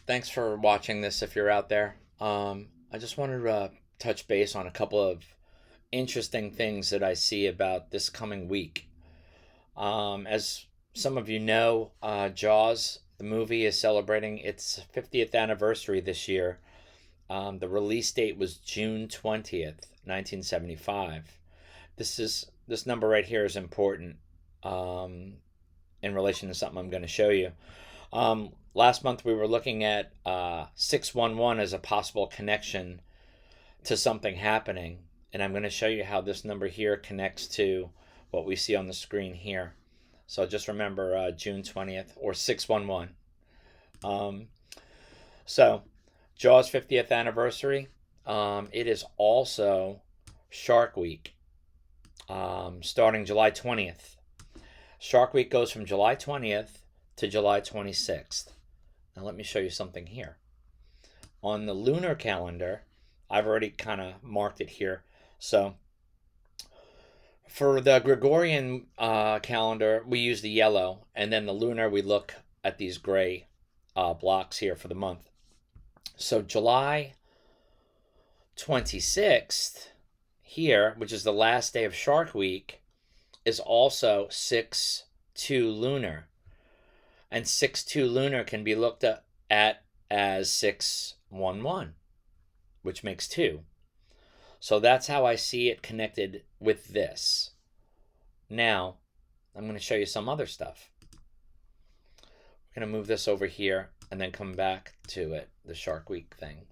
Thanks for watching this if you're out there. I just wanted to touch base on a couple of interesting things that I see about this coming week. As some of you know, Jaws, the movie, is celebrating its 50th anniversary this year. The release date was June 20th, 1975. This number right here is important in relation to something I'm going to show you. Last month we were looking at 611 as a possible connection to something happening, and I'm going to show you how this number here connects to what we see on the screen here. So just remember June 20th or 611. So Jaws 50th anniversary. It is also Shark Week, starting July 20th. Shark Week goes from July 20th to July 26th. Now let me show you something here. On the lunar calendar, I've already kind of marked it here. So for the Gregorian calendar, we use the yellow, and then the lunar, we look at these gray blocks here for the month. So July 26th here, which is the last day of Shark Week, is also 6/2 lunar. And 6/2 lunar can be looked at as 611, which makes 2. So that's how I see it connected with this. Now, I'm going to show you some other stuff. We're going to move this over here and then come back to it, the Shark Week thing.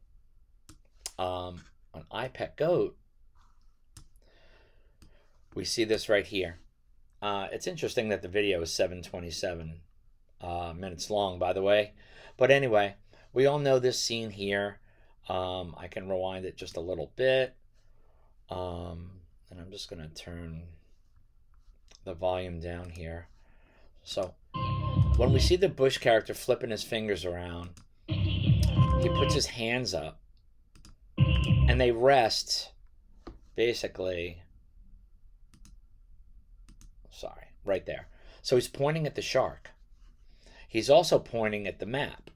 On iPet Goat, we see this right here. It's interesting that the video is 7:27 minutes long, by the way. But anyway, we all know this scene here. I can rewind it just a little bit. And I'm just going to turn the volume down here. So when we see the Bush character flipping his fingers around, he puts his hands up and they rest basically, right there. So he's pointing at the shark. He's also pointing at the map.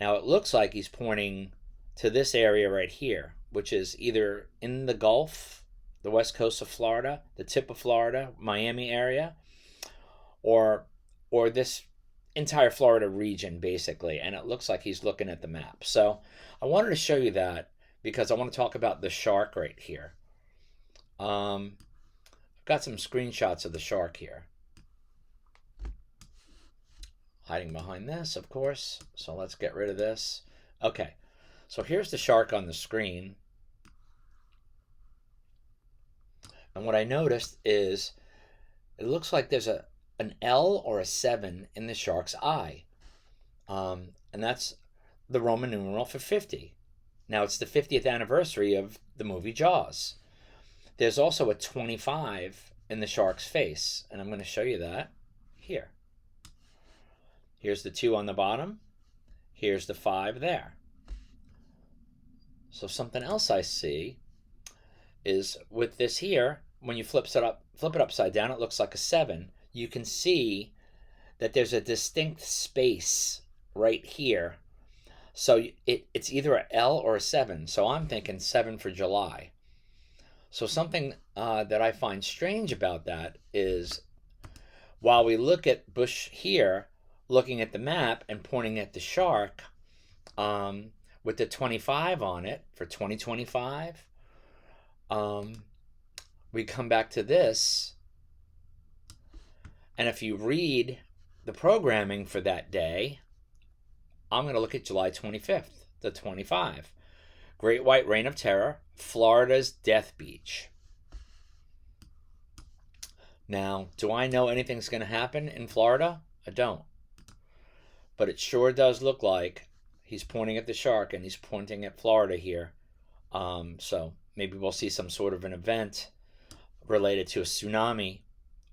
Now it looks like he's pointing to this area right here, which is either in the Gulf, the west coast of Florida, the tip of Florida, Miami area, or this entire Florida region basically. And it looks like he's looking at the map. So I wanted to show you that because I want to talk about the shark right here. I've got some screenshots of the shark here. Hiding behind this, of course. So let's get rid of this. Okay, so here's the shark on the screen. And what I noticed is it looks like there's an L or a 7 in the shark's eye. And that's the Roman numeral for 50. Now it's the 50th anniversary of the movie Jaws. There's also a 25 in the shark's face, and I'm going to show you that here. Here's the 2 on the bottom. Here's the 5 there. So something else I see is with this here, when you flip it upside down, it looks like a 7. You can see that there's a distinct space right here. So it's either an L or a 7. So I'm thinking 7 for July. So something that I find strange about that is while we look at Bush here, looking at the map and pointing at the shark with the 25 on it for 2025, we come back to this. And if you read the programming for that day, I'm going to look at July 25th, the 25. Great White Reign of Terror, Florida's Death Beach. Now, do I know anything's going to happen in Florida? I don't. But it sure does look like he's pointing at the shark and he's pointing at Florida here. So maybe we'll see some sort of an event related to a tsunami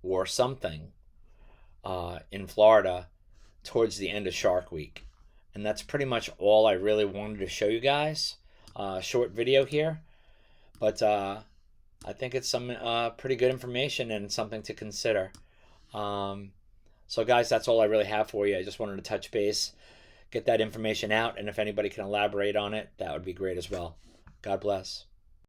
or something in Florida towards the end of Shark Week. And that's pretty much all I really wanted to show you guys. Short video here. But I think it's some pretty good information and something to consider. So guys, that's all I really have for you. I just wanted to touch base, get that information out. And if anybody can elaborate on it, that would be great as well. God bless.